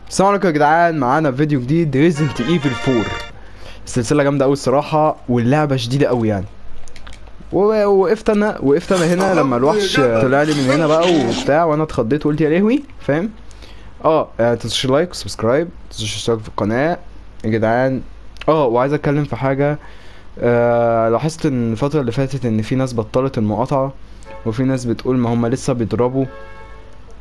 السلام عليكم يا جدعان، معانا فيديو جديد ريزنت ايفل 4. السلسله جامده قوي الصراحه، واللعبه شديده قوي يعني. وقفت انا هنا لما الوحش طلع لي من هنا بقى وبتاع، وانا اتخضيت وقلت يا لهوي، فاهم؟ تنسوش لايك وسبسكرايب، تنسوش اشتراك في القناه يا جدعان. وعايز اتكلم في حاجه. لاحظت ان الفتره اللي فاتت ان في ناس بطلت المقاطعه، وفي ناس بتقول ما هم لسه بيضربوا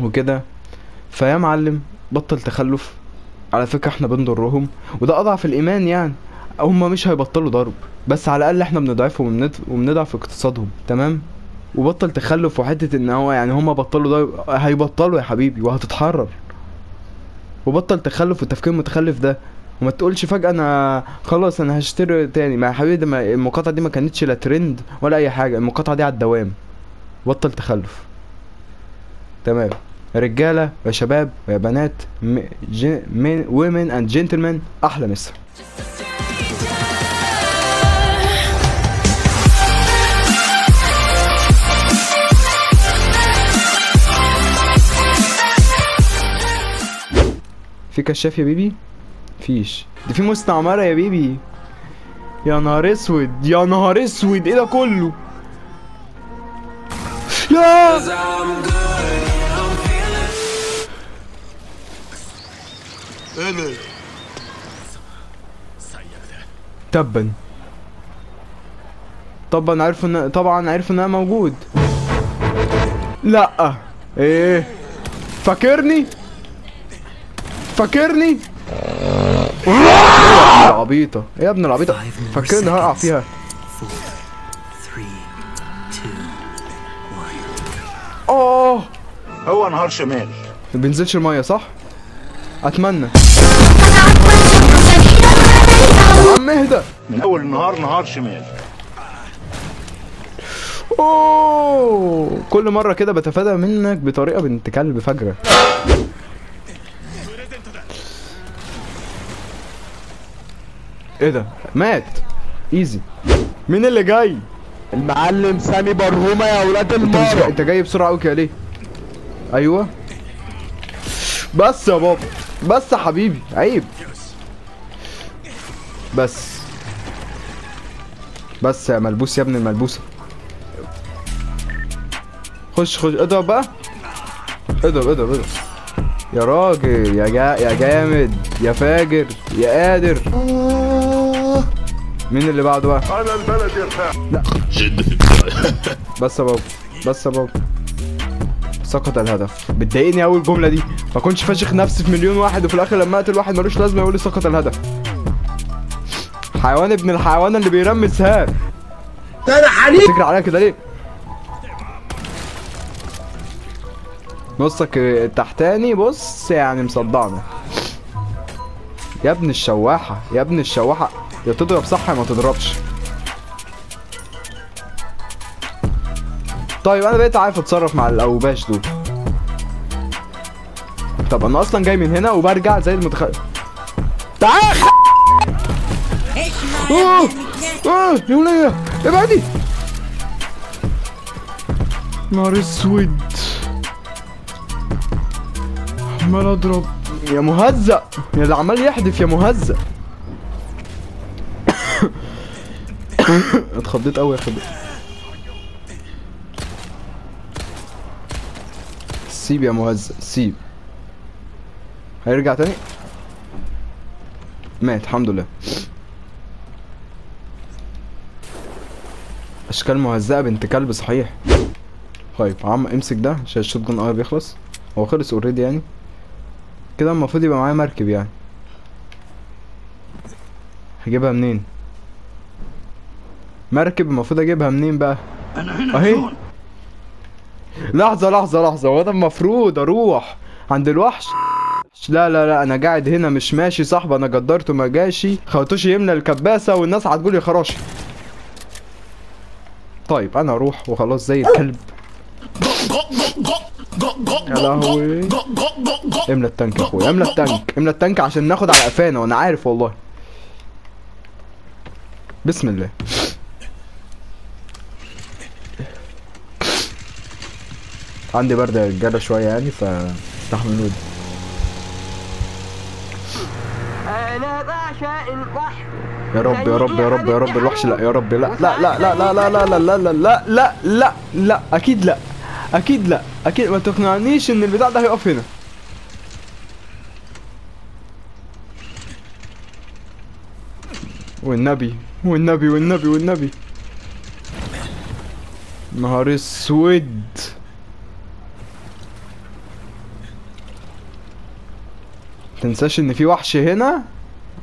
وكده. فيا معلم، بطل تخلف. على فكرة احنا بنضرهم، وده اضعف الايمان يعني. هما مش هيبطلوا ضرب، بس على الاقل احنا بنضعفهم وبنضعف اقتصادهم، تمام؟ وبطل تخلف، وحتة ان هو يعني هما بطلوا ضرب، هيبطلوا يا حبيبي وهتتحرر. وبطل تخلف والتفكير المتخلف ده. وما تقولش فجأة انا خلاص انا هشتري تاني. ما يا حبيبي، ده المقاطعة دي ما كانتش لا ترند ولا اي حاجة، المقاطعة دي على الدوام. بطل تخلف، تمام؟ يا رجالة يا شباب يا بنات، women and gentlemen، احلى مسا. في كشاف يا بيبي؟ فيش. دي في مستعمرة يا بيبي. يا نهار اسود يا نهار اسود، ايه ده كله؟ لا تبا. طبعا عارف ان انا موجود. لا ايه؟ فاكرني ايه يا ابن العبيطه، ايه يا ابن العبيطه؟ فاكرني هقع فيها. هو نهار شمال ما بينزلش الميه صح؟ اتمنى. يا عم اهدى. من اول النهار نهار شمال. كل مره كده بتفادى منك بطريقه بنت كلب فجره. ايه ده؟ مات ايزي. مين اللي جاي؟ المعلم سامي برهومه يا اولاد المره. انت جاي بسرعه قوي كده ليه؟ ايوه بس يا بابا، بس يا حبيبي، عيب. بس يا ملبوس يا ابن الملبوسه. خش اضرب بقى. اضرب يا راجل، يا جامد يا فاجر يا قادر. مين اللي بعده بقى؟ على البلد يرتاح. لا بس يا بابا سقط الهدف. بتضايقني اول جمله دي. ما كنتش فاشخ نفسي في مليون واحد، وفي الاخر لما اقتل واحد ملوش لازمه يقول لي سقط الهدف. حيوان ابن الحيوان اللي بيرمي سهام. ده انا حنين. تجري عليا كده ليه؟ نصك التحتاني بص يعني مصدعنا. يا ابن الشواحه يا تضرب صح يا ما تضربش. طيب انا بقيت عارف اتصرف مع الاوباش دول. طب انا اصلا جاي من هنا وبرجع زي المتخلف. تعال يا وليه ابعدي. نهار اسود، عمال اضرب يا مهزأ، يا اللي عمال يحدف يا مهزأ. اتخضيت قوي يا خضر. سيب يا مهزأ سيب. هيرجع تاني. مات الحمد لله. اشكال مهزأة بنت كلب صحيح. طيب عم امسك ده عشان الشوت جون قرب يخلص. هو خلص اوريدي يعني. كده المفروض يبقى معايا مركب يعني. هجيبها منين؟ مركب المفروض اجيبها منين بقى؟ انا هنا اهي. لحظة، هو انا المفروض اروح عند الوحش؟ لا انا قاعد هنا مش ماشي صاحبي. انا قدرته ما جاشي، خرطوشي يملى الكباسة والناس هتقول يا خراشي. طيب انا اروح وخلاص زي الكلب. يا لهوي. املى التانك يا اخويا، املى التانك عشان ناخد على قفانا، وانا عارف والله. بسم الله. عندي برد يا رجاله شويه يعني، فاستحملوني. انا بعشق البحر. يا رب يا رب يا رب يا رب الوحش لا، يا رب لا لا لا لا لا لا لا لا لا لا لا لا لا لا اكيد لا، اكيد لا، اكيد ما تقنعنيش ان البتاع ده هيقف هنا. والنبي والنبي والنبي والنبي. نهار اسود. متنساش ان في وحش هنا.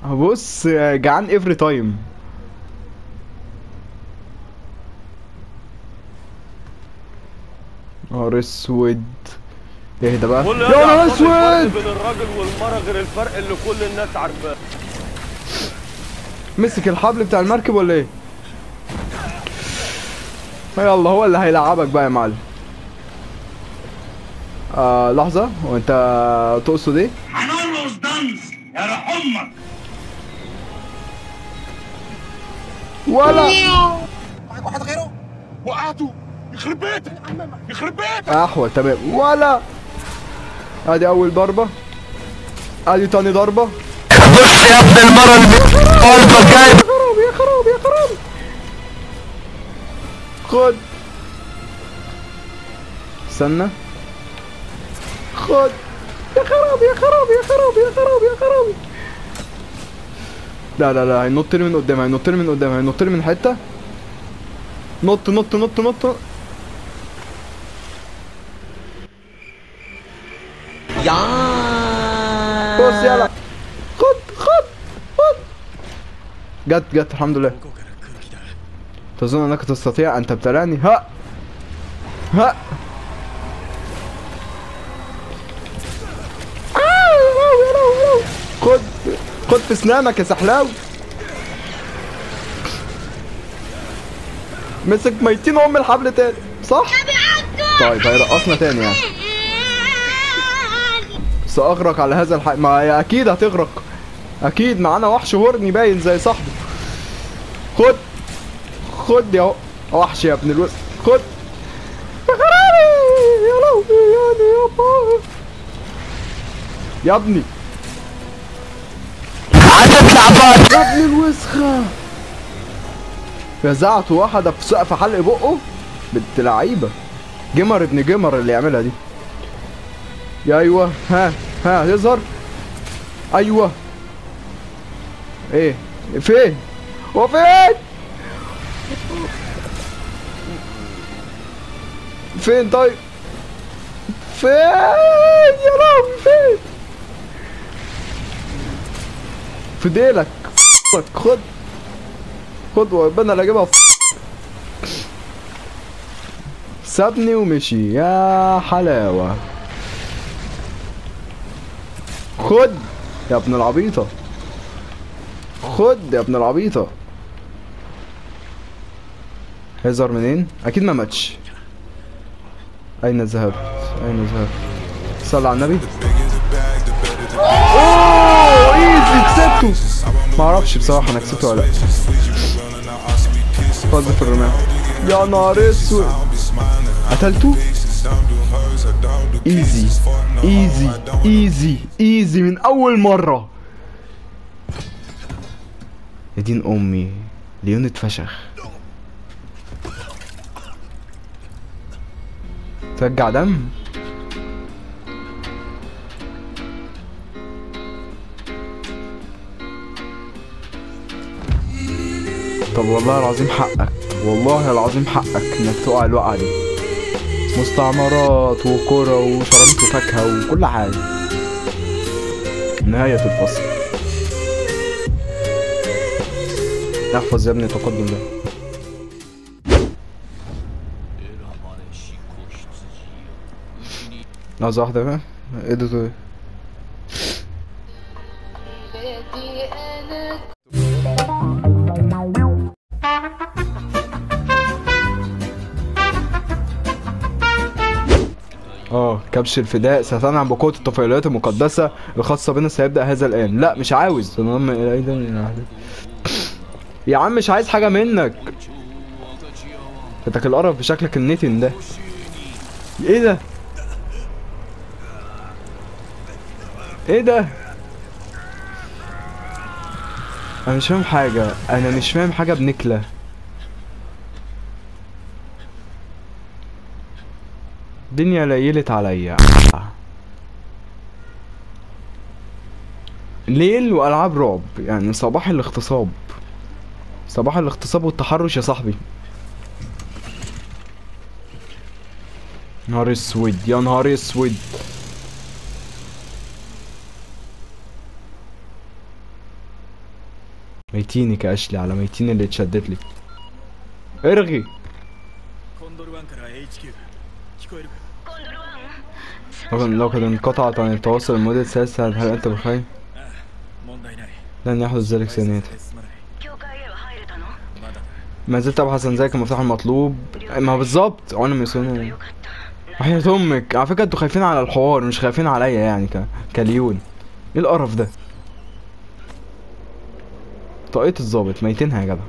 بص جعان افري تايم. نهار اسود. اهدى بقى يا نهار اسود. بين الراجل والمرأة غير الفرق اللي كل الناس عارفاه. مسك الحبل بتاع المركب ولا ايه؟ يلا هو اللي هيلعبك بقى يا معلم. لحظة، هو انت تقصد ايه؟ هنرقص دنس يا روح امك. ولا معاك واحد غيره؟ وقعته. يخرب بيتك يخرب بيتك. احول تمام. ولا ادي اول ضربة، ادي تاني ضربة. بص يا ابن المرة قلبك جاي. يا خراب يا خراب يا خراب. خد. استنى. خد. يا خراب يا خراب يا خراب يا خراب يا خراب. لا لا لا هينط لي من قدام، هينط لي من قدام، هينط لي من حتة. نط نط نط نط. يا بص يلا. خد خد خد. جت جت الحمد لله. تظن انك تستطيع ان تبتلعني؟ ها ها. خد خد في اسنانك يا سحلاوي. مسك ميتين ام الحبل تاني صح؟ طيب هيرقصنا تاني يعني. سأغرق على هذا ما هي اكيد هتغرق. اكيد معانا وحش هورني باين زي صاحبه. خد خد يا وحش يا ابن الوسط. خد يا خرابي يا لهوي يعني يابا يا ابني. هتطلع بقى يا ابن الوسخة. رزعت واحدة في سقف حلق بقه. بنت لعيبة. جيمر ابن جيمر اللي يعملها دي. يا ايوه ها ها هتظهر. ايوه. ايه فين؟ هو فين؟ فين طيب؟ فين يا لهوي فين؟ في ديلك. خد خد وربنا اللي اجيبها. سابني ومشي يا حلاوة. خد يا ابن العبيطة. خد يا ابن العبيطة. هيظهر منين؟ اكيد ما ماتش. اين ذهبت؟ اين ذهبت؟ صلى على النبي. اوه ايزي كسبته. ما اعرفش بصراحة انا كسبته ولا لا. قذف الرماح. يا نهار اسود. قتلته؟ ايزي ايزي ايزي ايزي من اول مرة. يا دين امي ليون اتفشخ. ترجع دم. طب والله العظيم حقك، والله العظيم حقك انك تقع الوقعة دي. مستعمرات وكرة وشرمت وفاكهة وكل حاجة. نهاية الفصل. احفظ يا ابني تقدم ده. لحظة واحدة بقى. ايه ده طيب؟ كبش الفداء ستنعم بقوة الطفيليات المقدسة الخاصة بنا سيبدأ هذا الآن. لا مش عاوز. يا عم مش عايز حاجة منك. فتك القرف بشكلك النتن ده. ايه ده؟ ايه ده؟ انا مش فاهم حاجة، انا مش فاهم حاجة بنكلة. الدنيا ليلت عليا. ليل والعاب رعب، يعني صباح الاغتصاب. صباح الاغتصاب والتحرش يا صاحبي. نهار اسود يا نهار اسود. ميتينك يا اشلي، على ميتين اللي اتشدت لي. ارغي. لو قد انقطعت عن التواصل لمدة 3 ساعات، هل انت بخير؟ لن يحدث ذلك ثانية. ما زلت ابحث عن ذلك المفتاح المطلوب. ما بالظبط علم يصون. وحياة امك، على فكرة انتوا خايفين على الحوار مش خايفين عليا يعني كليون. ايه القرف ده؟ طاقية الظابط ميتينها يا جدع.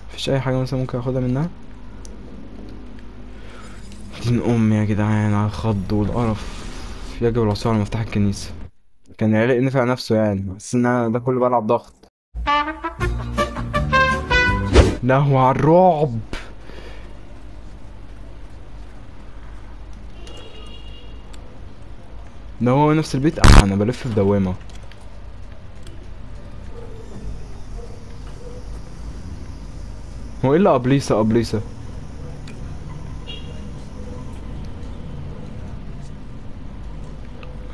مفيش اي حاجة مثلا ممكن اخدها منها؟ دين امي يا جدعان على الخض والقرف. يجب العثور على مفتاح الكنيسة. كان يعلق نفع نفسه يعني، بس ان انا ده كله بلعب ضغط. لهو على الرعب. ده هو نفس البيت. انا بلف في دوامة. هو ايه اللي قبليسة؟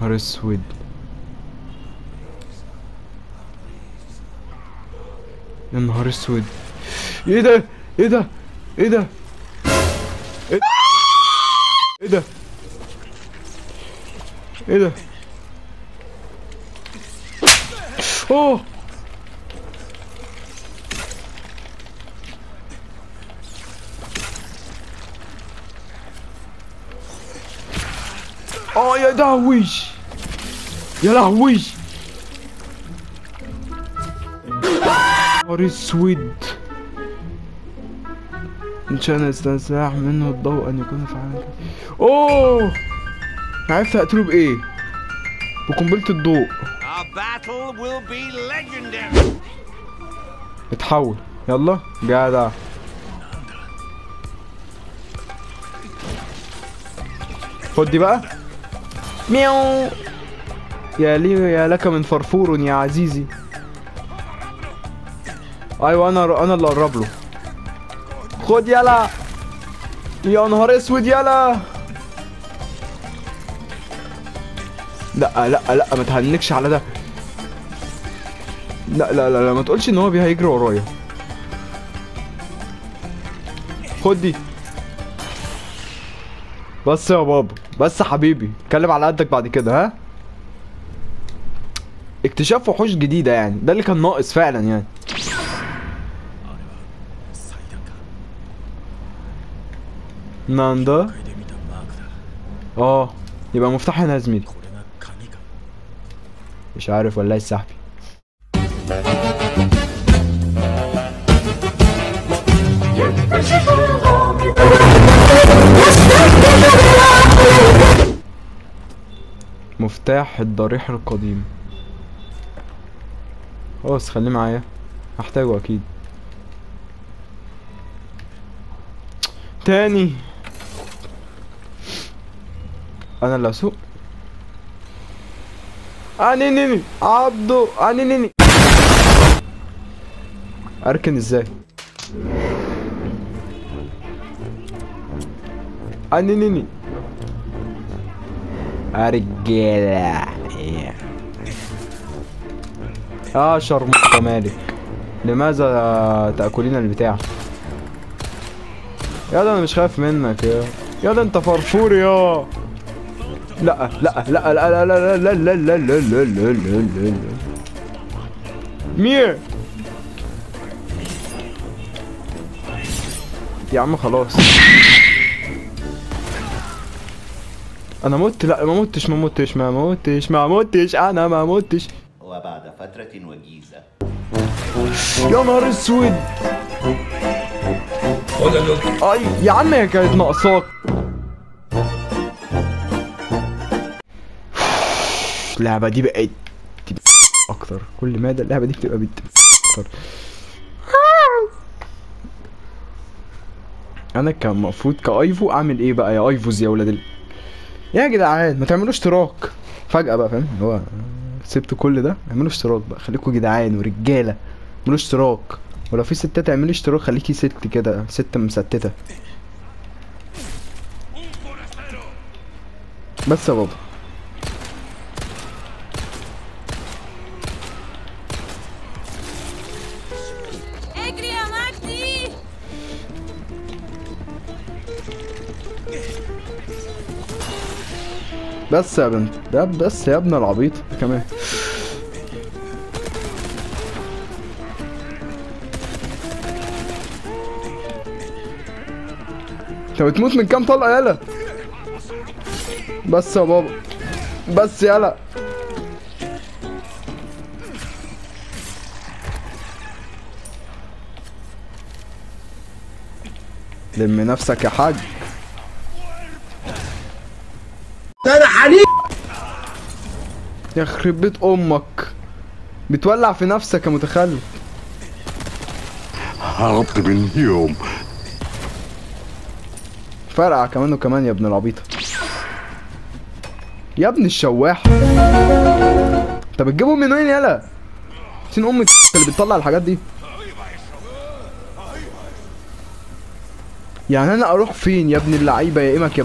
نهار اسود. يا نهار اسود. ايه ده؟ ايه ده؟ ايه ده؟ ايه ده؟ ايه ده؟ اوه. يا لهوي. يا لهوي. نهار اسود. ان شاء الله استنساح منه الضوء ان يكون فعلا. اوه. عرفت اقتله بايه؟ بقنبلة الضوء. اتحول. يلا جدع. خد دي بقى. مياو. يا لي يا لك من فرفور يا عزيزي. ايوه انا اللي اقرب له. خد يلا. يا نهار اسود يلا. لا لا لا ما تهنكش على ده. لا لا لا, لا ما تقولش ان هو هيجري ورايا. خد دي. بس يا بابا بس حبيبي اتكلم على قدك بعد كده ها. اكتشاف وحوش جديدة يعني، ده اللي كان ناقص فعلا يعني. ناندا. يبقى مفتاح هنا يا زميلي. مش عارف ولا ايه صاحبي. مفتاح الضريح القديم. خلاص خليه معايا، هحتاجه اكيد. تاني انا اللي اسوق. انيني عبدو انيني. اركن ازاي؟ انيني رجاله. شرموطة مالك، لماذا تأكلين البتاع؟ يا ده انا مش خايف منك يا ده انت فرفور يا. لا لا لا لا لا لا لا لا لا لا لا لا لا لا. مين يا عم؟ خلاص انا مت. لا ما متش انا ما متش. وبعد فترة وجيزة. يا نهار اسود. اي يا عم هي كانت ناقصاك. اللعبة دي بقت اكتر، كل مادة اللعبة دي بتبقى اكتر. انا كان المفروض كايفو اعمل ايه بقى يا ايفوز يا ولاد يا جدعان ما تعملوا اشتراك فجأة بقى، فاهم اللي هو سبتوا كل ده، اعملوا اشتراك بقى، خليكوا جدعان ورجالة، اعملوا اشتراك. ولو في ستات اعملي اشتراك، خليكي ست كده، ست مستتة. بس يا بابا اجري يا مجدي. بس يا بنت ده، بس يا ابن العبيط كمان. انت بتموت من كام طلقه يالا؟ بس يا بابا بس يالا. لم نفسك يا حاج. ده انا حليم. يخرب بيت امك، بتولع في نفسك يا متخلف. هربت من يوم. فرقع كمان وكمان يا ابن العبيطه، يا ابن الشواح. انت بتجيبهم من وين يالا؟ سين امي اللي بتطلع الحاجات دي. يعني انا اروح فين يا ابن اللعيبه يا ايمك يا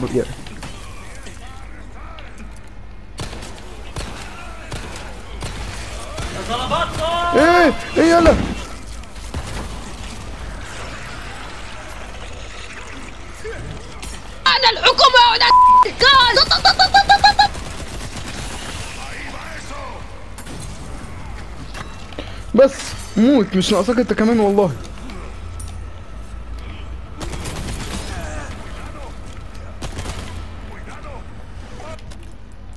ايه يالا؟ انا الحكومة وانا الكاس. بس موت، مش ناقصاك انت كمان والله.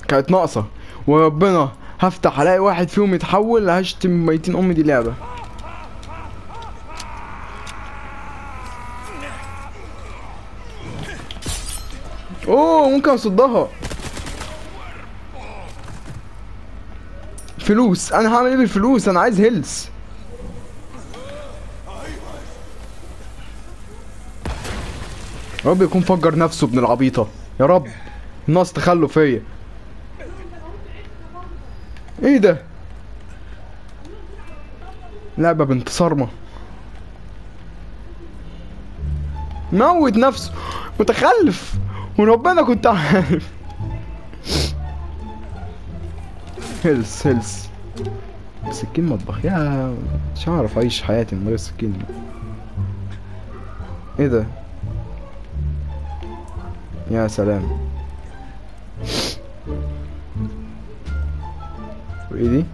كانت ناقصة وربنا هفتح الاقي واحد فيهم يتحول، هشتم ميتين امي. دي لعبة. اوه ممكن اصدها. فلوس، انا هعمل ايه بالفلوس؟ انا عايز هيلث. يا رب يكون فجر نفسه ابن العبيطة، يا رب. الناس تخلوا فيا. ايه ده؟ لعبة بنت صارمة. موت نفسه متخلف، وربنا كنت عارف. هيلث سكين مطبخ، يا مش هعرف اعيش حياتي من غير سكين. ايه ده؟ يا سلام. وايه دي؟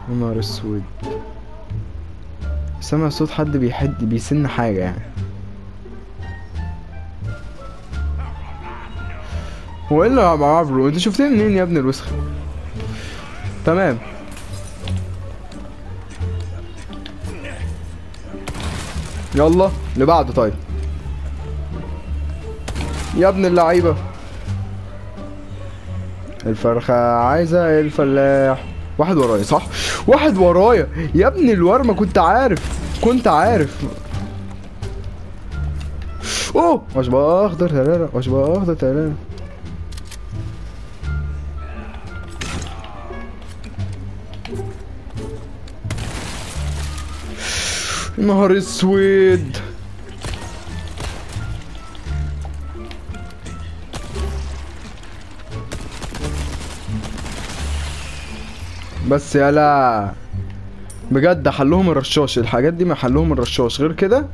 يا نهار اسود، سامع صوت حد بيسن حاجة يعني. هو ايه اللي عبره؟ انت شفتني منين يا ابن الوسخة؟ تمام. يلا اللي بعده. طيب يا ابن اللعيبة، الفرخة عايزة الفلاح. واحد ورايا صح؟ واحد ورايا يا ابن الورمة. كنت عارف. اوه وشبه اخضر ترارة، وشبه اخضر ترارة. نهار اسود. بس يالا بجد حلهم الرشاش، الحاجات دي ما حلهم الرشاش، غير كده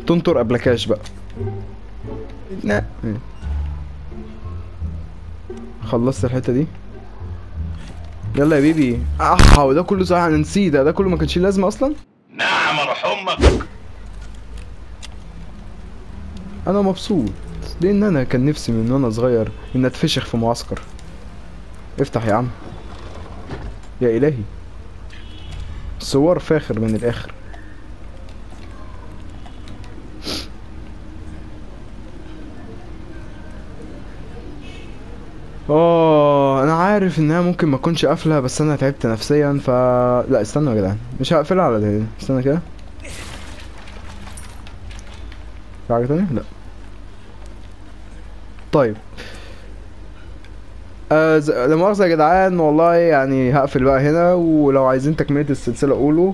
تنطر قبلكاش بقى. لا خلصت الحته دي. يلا يا بيبي. وده كله صح، انا نسيت ده كله ما كانش لازمه اصلا. نعم روح امك. انا مبسوط لان انا كان نفسي من وانا صغير ان اتفشخ في معسكر. افتح يا عم يا الهي. صور فاخر من الاخر. انا عارف انها ممكن ما تكونش قافله، بس انا تعبت نفسيا لا استنوا يا جدعان، مش هقفلها على ده. استنى كده، في حاجه تانية؟ لا. طيب لا مؤاخذة يا جدعان والله، يعني هقفل بقى هنا. ولو عايزين تكملة السلسلة قولوا.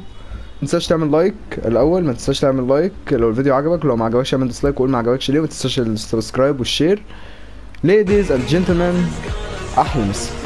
متنساش تعمل لايك الأول، ما تنساش تعمل لايك لو الفيديو عجبك، لو ما عجبكش اعمل ديسلايك وقول ما عجبكش ليه، وما تنساش السبسكرايب والشير. Ladies and gentlemen، أحلى مسا.